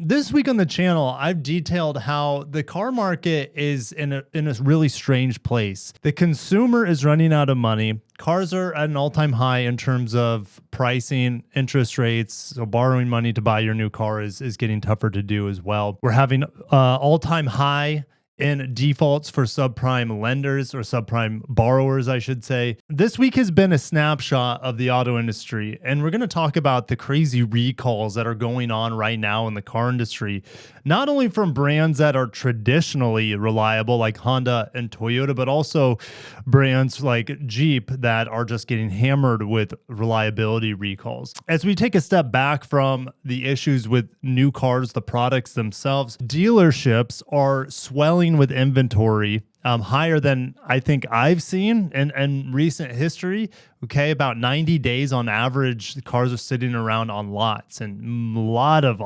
This week on the channel, I've detailed how the car market is in a really strange place. The consumer is running out of money. Cars are at an all-time high in terms of pricing, interest rates. So borrowing money to buy your new car is getting tougher to do as well. We're having all-time high in defaults for subprime lenders or subprime borrowers, I should say. This week has been a snapshot of the auto industry, and we're going to talk about the crazy recalls that are going on right now in the car industry, not only from brands that are traditionally reliable like Honda and Toyota, but also brands like Jeep that are just getting hammered with reliability recalls. As we take a step back from the issues with new cars, the products themselves, dealerships are swelling with inventory higher than I think I've seen in recent history. Okay, about 90 days on average, the cars are sitting around on lots, and a lot of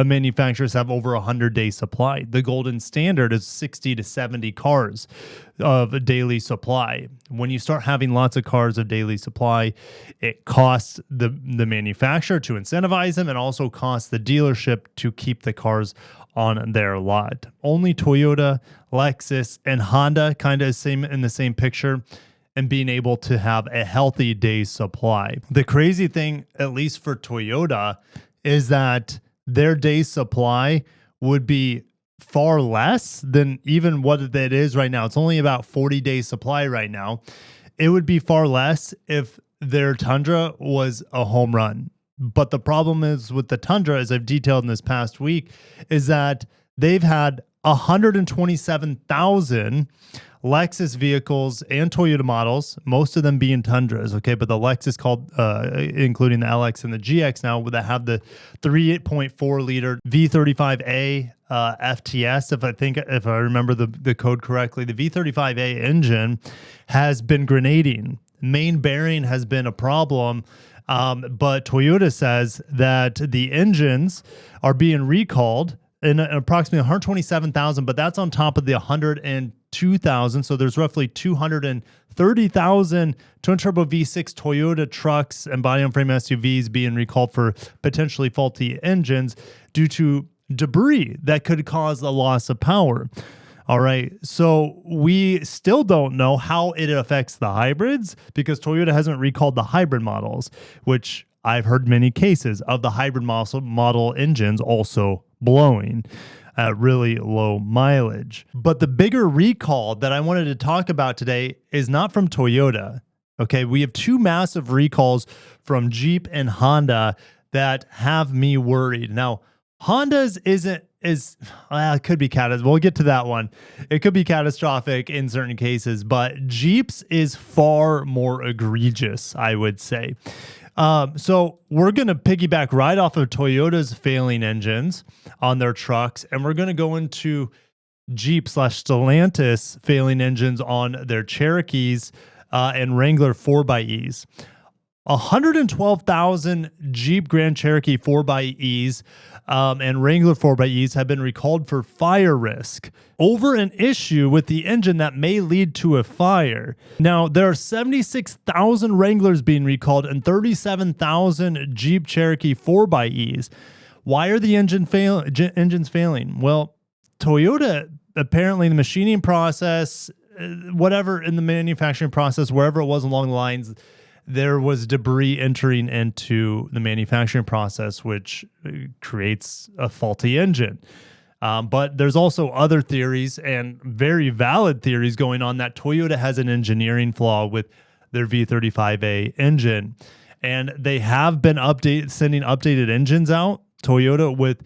manufacturers have over 100-day supply. The golden standard is 60 to 70 cars of daily supply. When you start having lots of cars of daily supply, it costs the manufacturer to incentivize them, and also costs the dealership to keep the cars on their lot. Only Toyota, Lexus, and Honda kind of in the same picture and being able to have a healthy day's supply. The crazy thing, at least for Toyota, is that their day's supply would be far less than even what it is right now. It's only about 40 days supply right now. It would be far less if their Tundra was a home run. But the problem is with the Tundra, as I've detailed in this past week, is that they've had 127,000 Lexus vehicles and Toyota models, most of them being Tundras, okay? But the Lexus including the LX and the GX now, that have the 3.4 liter V35A FTS, if I remember the code correctly. The V35A engine has been grenading. Main bearing has been a problem. But Toyota says that the engines are being recalled in approximately 127,000, but that's on top of the 102,000. So there's roughly 230,000 twin turbo V6 Toyota trucks and body on frame SUVs being recalled for potentially faulty engines due to debris that could cause a loss of power. All right, so we still don't know how it affects the hybrids because Toyota hasn't recalled the hybrid models, which I've heard many cases of the hybrid model engines also blowing at really low mileage. But the bigger recall that I wanted to talk about today is not from Toyota. Okay, we have two massive recalls from Jeep and Honda that have me worried. Now, Honda's it could be catastrophic. We'll get to that one. It could be catastrophic in certain cases, but Jeep's is far more egregious, I would say. So we're going to piggyback right off of Toyota's failing engines on their trucks, and we're going to go into Jeep/Stellantis failing engines on their Cherokees and Wrangler 4xEs. 112,000 Jeep Grand Cherokee 4xEs and Wrangler 4xEs have been recalled for fire risk over an issue with the engine that may lead to a fire. Now, there are 76,000 Wranglers being recalled and 37,000 Jeep Cherokee 4xEs. Why are the engines failing? Well, Toyota, apparently the machining process, whatever in the manufacturing process, wherever it was along the lines, there was debris entering into the manufacturing process, which creates a faulty engine. But there's also other theories and very valid theories going on that Toyota has an engineering flaw with their V35A engine. And they have been sending updated engines out, Toyota, with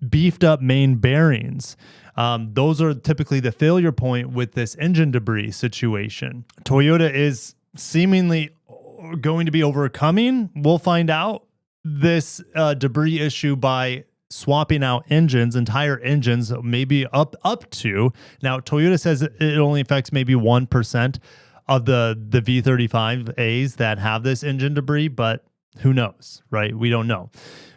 beefed up main bearings. Those are typically the failure point with this engine debris situation. Toyota is seemingly going to be overcoming, we'll find out, this debris issue by swapping out entire engines, maybe up to. Now, Toyota says it only affects maybe 1% of the V35As that have this engine debris, but who knows, right? We don't know.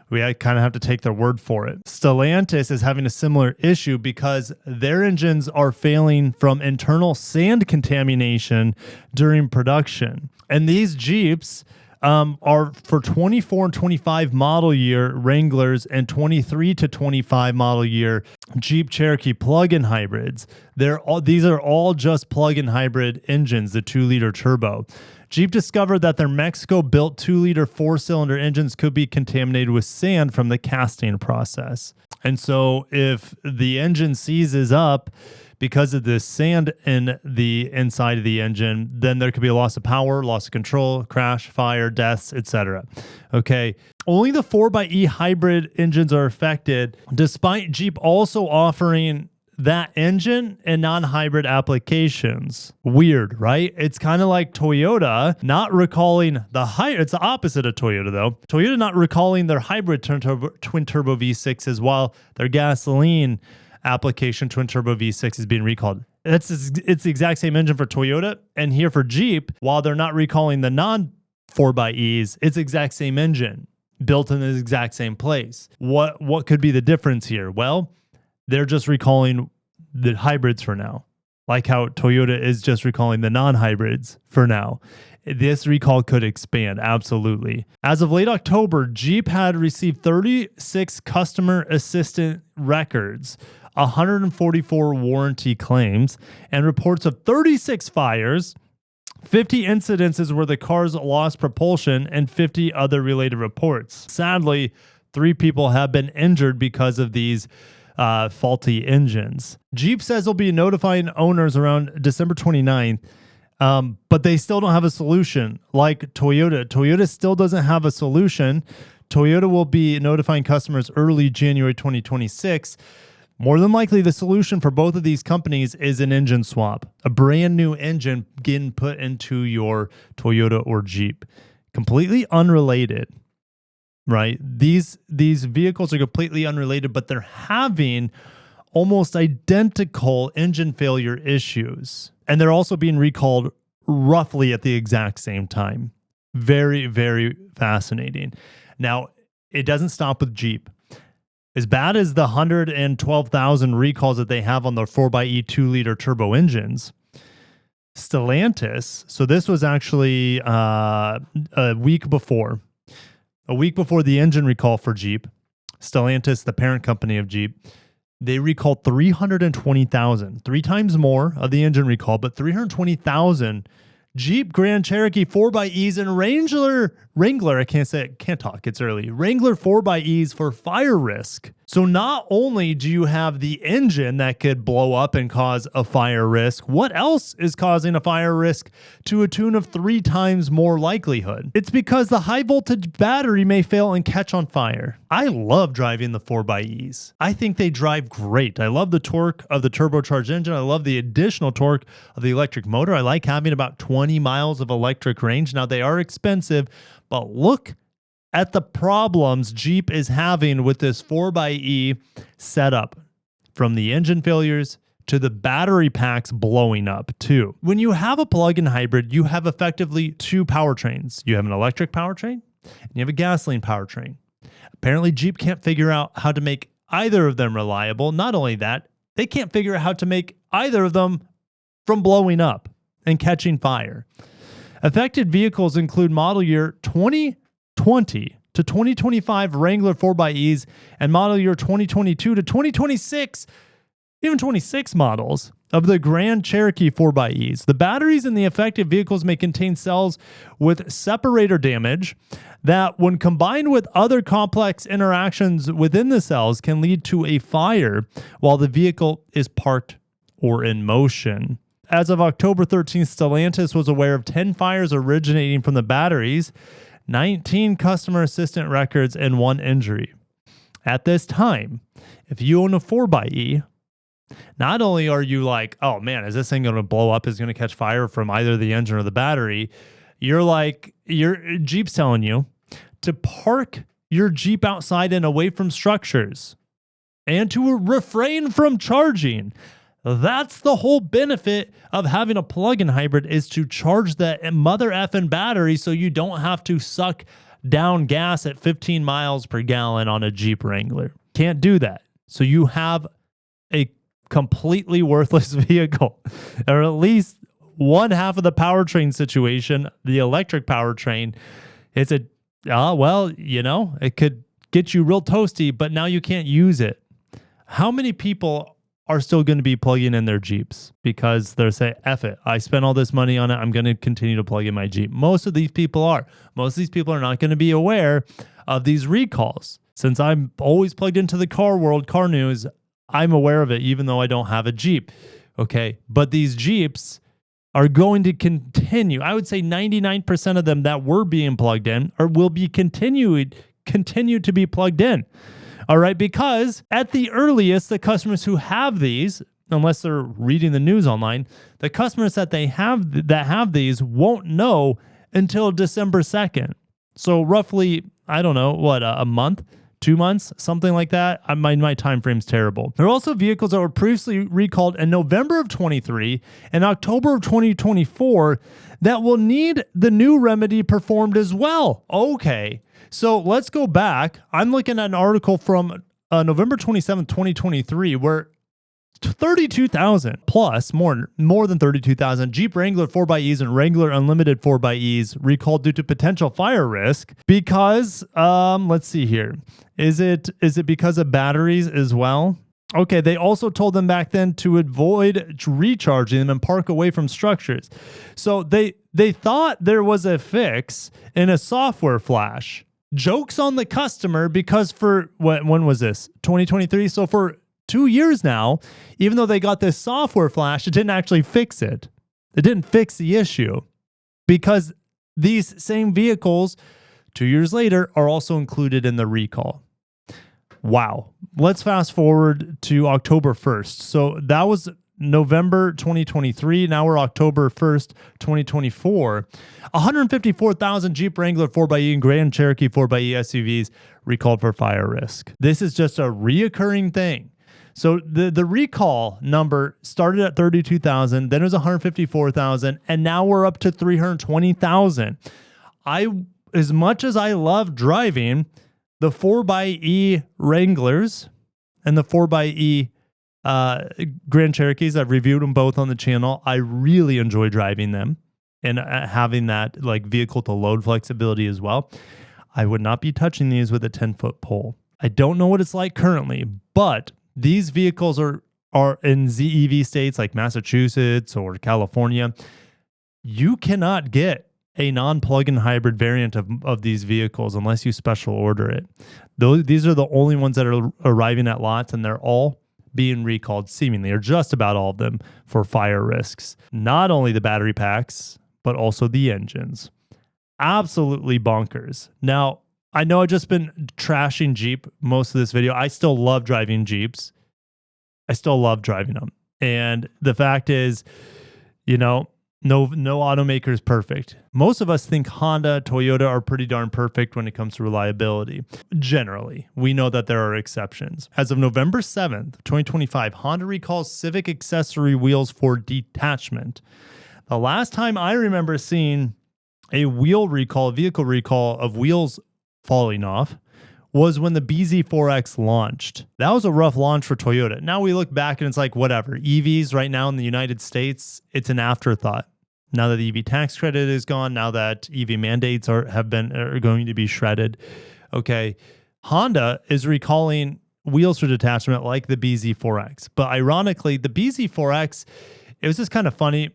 We kind of have to take their word for it. Stellantis is having a similar issue because their engines are failing from internal sand contamination during production. And these Jeeps are for 24 and 25 model year Wranglers and 23 to 25 model year Jeep Cherokee plug-in hybrids. These are all just plug-in hybrid engines, the 2-liter turbo. Jeep discovered that their Mexico-built 2-liter 4-cylinder engines could be contaminated with sand from the casting process. And so if the engine seizes up because of the sand in the inside of the engine, then there could be a loss of power, loss of control, crash, fire, deaths, etc. Okay, only the 4xe hybrid engines are affected, despite Jeep also offering that engine in non-hybrid applications. Weird, right? It's kind of like Toyota not recalling it's the opposite of Toyota though. Toyota not recalling their hybrid twin turbo V6s while their gasoline application twin turbo V6 is being recalled. It's the exact same engine for Toyota, and here for Jeep, while they're not recalling the non 4xEs, it's the exact same engine built in the exact same place. What could be the difference here? Well, they're just recalling the hybrids for now, like how Toyota is just recalling the non-hybrids for now. This recall could expand, absolutely. As of late October, Jeep had received 36 customer assistant records, 144 warranty claims, and reports of 36 fires, 50 incidences where the cars lost propulsion, and 50 other related reports. Sadly, 3 people have been injured because of these faulty engines. Jeep says they'll be notifying owners around December 29th, but they still don't have a solution. Like Toyota. Toyota still doesn't have a solution. Toyota will be notifying customers early January 2026. More than likely, the solution for both of these companies is an engine swap, a brand new engine getting put into your Toyota or Jeep. Completely unrelated, right? These vehicles are completely unrelated, but they're having almost identical engine failure issues. And they're also being recalled roughly at the exact same time. Very, very fascinating. Now, it doesn't stop with Jeep. As bad as the 112,000 recalls that they have on their 4xe 2-liter turbo engines, Stellantis, so this was actually a week before the engine recall for Jeep, Stellantis, the parent company of Jeep, they recalled 320,000, 3 times more of the engine recall, but 320,000 Jeep Grand Cherokee 4xEs and Wrangler, I can't talk, it's early. Wrangler 4xEs for fire risk. So not only do you have the engine that could blow up and cause a fire risk, what else is causing a fire risk to a tune of 3 times more likelihood? It's because the high voltage battery may fail and catch on fire. I love driving the 4xEs. I think they drive great. I love the torque of the turbocharged engine. I love the additional torque of the electric motor. I like having about 20 miles of electric range. Now they are expensive, but look at the problems Jeep is having with this 4xe setup, from the engine failures to the battery packs blowing up too. When you have a plug-in hybrid, you have effectively 2 powertrains. You have an electric powertrain and you have a gasoline powertrain. Apparently Jeep can't figure out how to make either of them reliable. Not only that, they can't figure out how to make either of them from blowing up and catching fire. Affected vehicles include model year 2020 to 2025 Wrangler 4xEs and model year 2022 to 2026, even 26 models of the Grand Cherokee 4xEs. The batteries in the affected vehicles may contain cells with separator damage that, when combined with other complex interactions within the cells, can lead to a fire while the vehicle is parked or in motion. As of October 13th, Stellantis was aware of 10 fires originating from the batteries, 19 customer assistant records, and 1 injury. At this time, if you own a 4xe, not only are you like, oh man, is this thing going to blow up? Is it going to catch fire from either the engine or the battery? Jeep's telling you to park your Jeep outside and away from structures and to refrain from charging. That's the whole benefit of having a plug-in hybrid, is to charge that mother effing battery so you don't have to suck down gas at 15 miles per gallon on a Jeep Wrangler. Can't do that. So you have a completely worthless vehicle, or at least one half of the powertrain situation, the electric powertrain, It's a, well, it could get you real toasty, but now you can't use it. How many people are still going to be plugging in their Jeeps because they're saying, F it, I spent all this money on it, I'm going to continue to plug in my Jeep? Most of these people are. Most of these people are not going to be aware of these recalls. Since I'm always plugged into the car world, car news, I'm aware of it, even though I don't have a Jeep. Okay, but these Jeeps are going to continue. I would say 99% of them that were being plugged in or will be continue to be plugged in. All right, because at the earliest, the customers who have these, unless they're reading the news online, the customers that have these won't know until December 2nd. So roughly, I don't know, a month, 2 months, something like that. My time frame's terrible. There are also vehicles that were previously recalled in November of 23 and October of 2024 that will need the new remedy performed as well. Okay, so let's go back. I'm looking at an article from November 27th, 2023, where 32,000 plus, more than 32,000 Jeep Wrangler 4xEs and Wrangler Unlimited 4xEs recalled due to potential fire risk because, let's see here. Is it because of batteries as well? Okay, they also told them back then to avoid recharging them and park away from structures. So they thought there was a fix in a software flash. Jokes on the customer, because for, when was this? 2023? So for 2 years now, even though they got this software flash, it didn't actually fix it. It didn't fix the issue because these same vehicles 2 years later are also included in the recall. Wow. Let's fast forward to October 1st. So that was November 2023. Now we're October 1st, 2024. 154,000 Jeep Wrangler 4xE and Grand Cherokee 4xE SUVs recalled for fire risk. This is just a reoccurring thing. So the recall number started at 32,000, then it was 154,000, and now we're up to 320,000. As much as I love driving the 4xE Wranglers and the 4xE Grand Cherokees, I've reviewed them both on the channel. I really enjoy driving them and having that like vehicle to load flexibility as well. I would not be touching these with a 10-foot pole. I don't know what it's like currently, but these vehicles are in ZEV states like Massachusetts or California. You cannot get a non-plug-in hybrid variant of these vehicles unless you special order it. These are the only ones that are arriving at lots, and they're all being recalled seemingly, or just about all of them, for fire risks. Not only the battery packs, but also the engines. Absolutely bonkers. Now, I know I've just been trashing Jeep most of this video. I still love driving Jeeps. I still love driving them. And the fact is, no automaker is perfect. Most of us think Honda, Toyota are pretty darn perfect when it comes to reliability. Generally, we know that there are exceptions. As of November 7th, 2025, Honda recalls Civic accessory wheels for detachment. The last time I remember seeing a vehicle recall of wheels falling off was when the BZ4X launched. That was a rough launch for Toyota. Now we look back and it's like, whatever. EVs right now in the United States, it's an afterthought. Now that the EV tax credit is gone, now that EV mandates are going to be shredded. Okay, Honda is recalling wheels for detachment like the BZ4X. But ironically, the BZ4X, it was just kind of funny.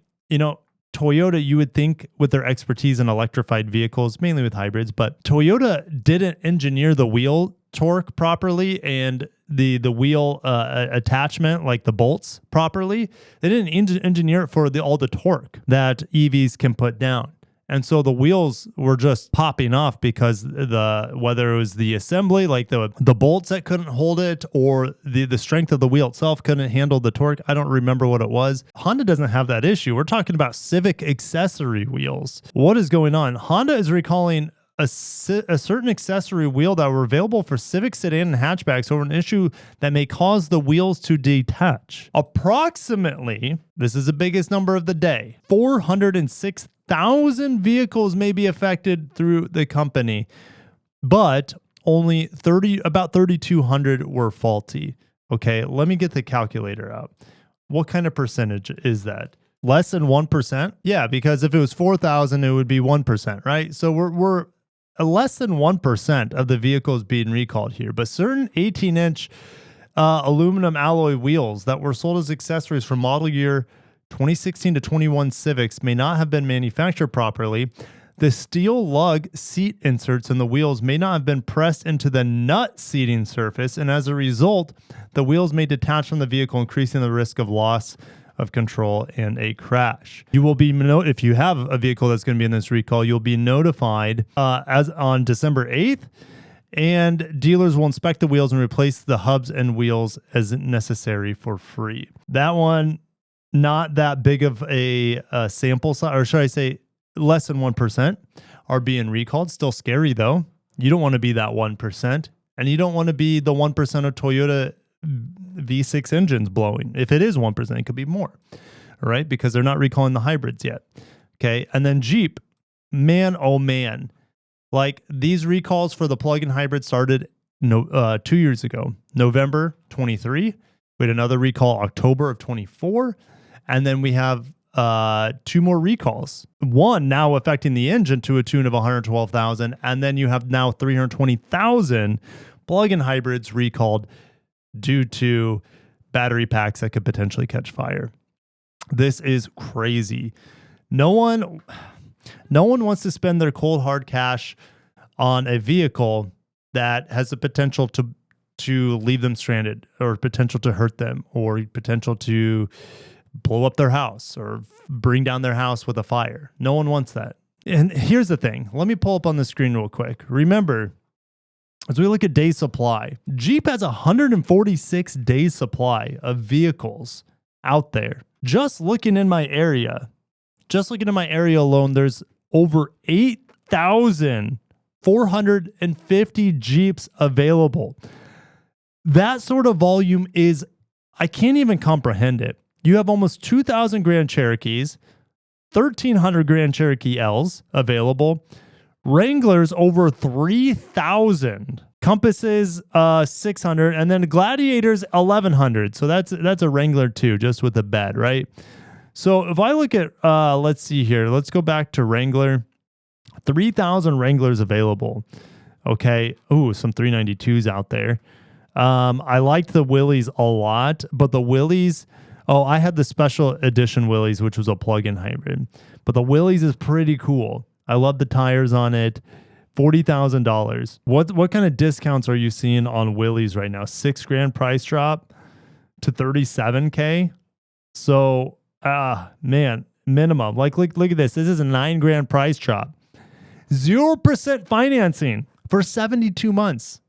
Toyota, you would think with their expertise in electrified vehicles, mainly with hybrids, but Toyota didn't engineer the wheel torque properly and the wheel attachment, like the bolts, properly. They didn't engineer it for all the torque that EVs can put down. And so the wheels were just popping off because whether it was the assembly, like the bolts that couldn't hold it, or the strength of the wheel itself couldn't handle the torque. I don't remember what it was. Honda doesn't have that issue. We're talking about Civic accessory wheels. What is going on? Honda is recalling a certain accessory wheel that were available for Civic sedan and hatchbacks over an issue that may cause the wheels to detach. Approximately, this is the biggest number of the day, 406,000 vehicles may be affected through the company, but only about 3,200 were faulty. Okay, let me get the calculator out. What kind of percentage is that? Less than 1%? Yeah, because if it was 4,000, it would be 1%, right? So we're less than 1% of the vehicles being recalled here, but certain 18-inch aluminum alloy wheels that were sold as accessories for model year 2016 to 21 Civics may not have been manufactured properly. The steel lug seat inserts in the wheels may not have been pressed into the nut seating surface, and as a result, the wheels may detach from the vehicle, increasing the risk of loss of control and a crash. You will be if you have a vehicle that's going to be in this recall, you'll be notified as on December 8th, and dealers will inspect the wheels and replace the hubs and wheels as necessary for free. That one, not that big of a sample size, or should I say less than 1% are being recalled. Still scary though. You don't want to be that 1%, and you don't want to be the 1% of Toyota V6 engines blowing. If it is 1%, it could be more, right? Because they're not recalling the hybrids yet. Okay. And then Jeep, man, oh man, like these recalls for the plug-in hybrid started 2 years ago, November 23. We had another recall October of 24. And then we have 2 more recalls. One now affecting the engine to a tune of 112,000. And then you have now 320,000 plug-in hybrids recalled due to battery packs that could potentially catch fire. This is crazy. No one wants to spend their cold hard cash on a vehicle that has the potential to leave them stranded, or potential to hurt them, or potential to blow up their house or bring down their house with a fire. No one wants that. And here's the thing. Let me pull up on the screen real quick. Remember, as we look at day supply, Jeep has 146 days supply of vehicles out there. Just looking in my area alone, there's over 8,450 Jeeps available. That sort of volume is, I can't even comprehend it. You have almost 2,000 Grand Cherokees, 1,300 Grand Cherokee L's available, Wranglers over 3,000, Compasses 600, and then Gladiators 1,100. So that's a Wrangler too, just with a bed, right? So if I look at, let's see here, let's go back to Wrangler, 3,000 Wranglers available. Okay, ooh, some 392s out there. I liked the Willys a lot, but the Willys, I had the special edition Willys, which was a plug-in hybrid, but the Willys is pretty cool. I love the tires on it. $40,000. What kind of discounts are you seeing on Willys right now? $6,000 price drop to $37K. So, man, minimum. Like, look at this. This is a $9,000 price drop. 0% financing for 72 months.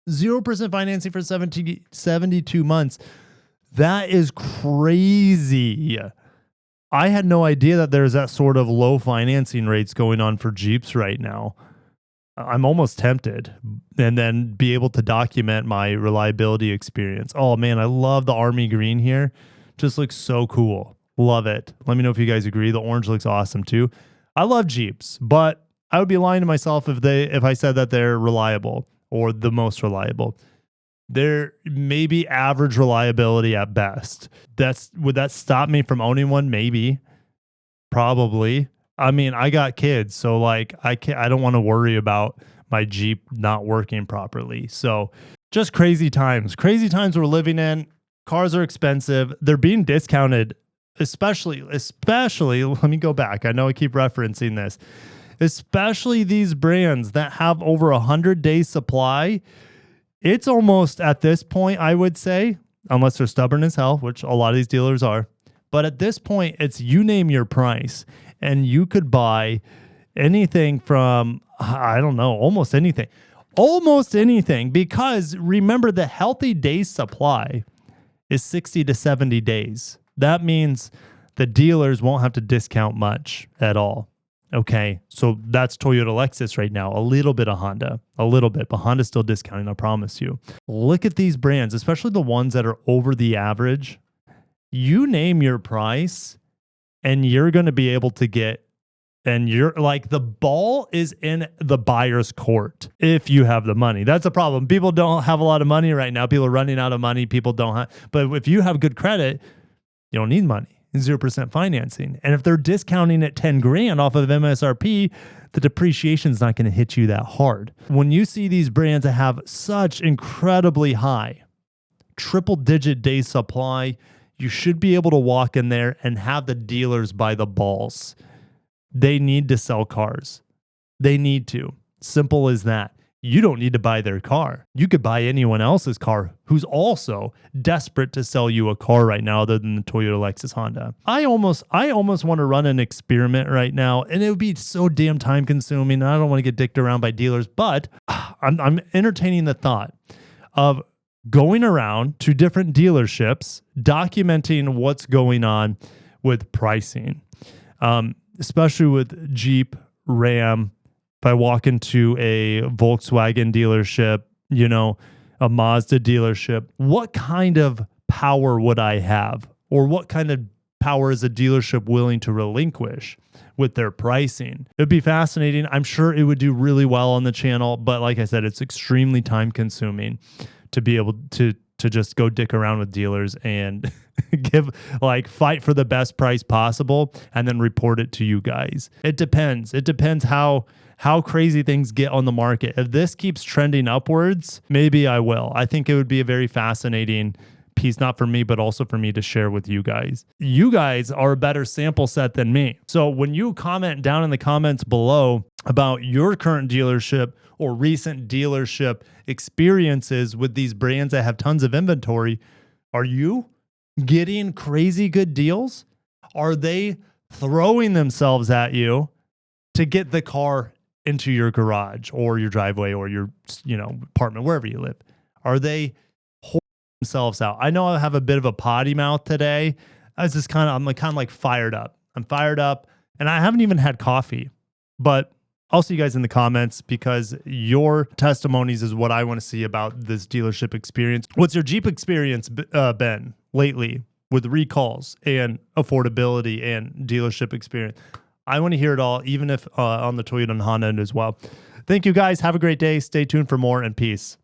0% financing for 72 months. That is crazy. I had no idea that there's that sort of low financing rates going on for Jeeps right now. I'm almost tempted, and then be able to document my reliability experience. Oh man, I love the army green here. Just looks so cool. Love it. Let me know if you guys agree. The orange looks awesome too. I love Jeeps, but I would be lying to myself if I said that they're reliable or the most reliable. They're maybe average reliability at best. Would that stop me from owning one? Maybe. Probably. I mean, I got kids, so like I don't want to worry about my Jeep not working properly. So just crazy times. Crazy times we're living in. Cars are expensive. They're being discounted, especially, let me go back. I know I keep referencing this. Especially these brands that have over 100 days supply. It's almost at this point, I would say, unless they're stubborn as hell, which a lot of these dealers are. But at this point, it's you name your price, and you could buy anything from, I don't know, almost anything. Almost anything, because remember, the healthy days supply is 60 to 70 days. That means the dealers won't have to discount much at all. Okay, so that's Toyota Lexus right now. A little bit of Honda, but Honda's still discounting, I promise you. Look at these brands, especially the ones that are over the average. You name your price, and you're going to be able to get, and you're like, the ball is in the buyer's court if you have the money. That's a problem. People don't have a lot of money right now. People are running out of money. People don't have, but if you have good credit, you don't need money. 0% financing. And if they're discounting it 10 grand off of MSRP, the depreciation is not going to hit you that hard. When you see these brands that have such incredibly high triple digit day supply, you should be able to walk in there and have the dealers by the balls. They need to sell cars. They need to. Simple as that. You don't need to buy their car. You could buy anyone else's car who's also desperate to sell you a car right now other than the Toyota, Lexus, Honda. I almost want to run an experiment right now, and it would be so damn time consuming. And I don't want to get dicked around by dealers, but I'm entertaining the thought of going around to different dealerships, documenting what's going on with pricing, especially with Jeep, Ram. If I walk into a Volkswagen dealership, a Mazda dealership, what kind of power would I have? Or what kind of power is a dealership willing to relinquish with their pricing? It'd be fascinating. I'm sure it would do really well on the channel, but like I said, it's extremely time consuming to be able to just go dick around with dealers and fight for the best price possible and then report it to you guys. It depends. It depends how crazy things get on the market. If this keeps trending upwards, maybe I will. I think it would be a very fascinating piece, not for me, but also for me to share with you guys. You guys are a better sample set than me. So when you comment down in the comments below about your current dealership or recent dealership experiences with these brands that have tons of inventory, are you getting crazy good deals? Are they throwing themselves at you to get the car into your garage or your driveway or your apartment, wherever you live? Are they holding themselves out? I know I have a bit of a potty mouth today. I'm kind of fired up. I'm fired up, and I haven't even had coffee, but I'll see you guys in the comments because your testimonies is what I want to see about this dealership experience. What's your Jeep experience been lately with recalls and affordability and dealership experience? I want to hear it all, even if on the Toyota and Honda end as well. Thank you guys. Have a great day. Stay tuned for more, and peace.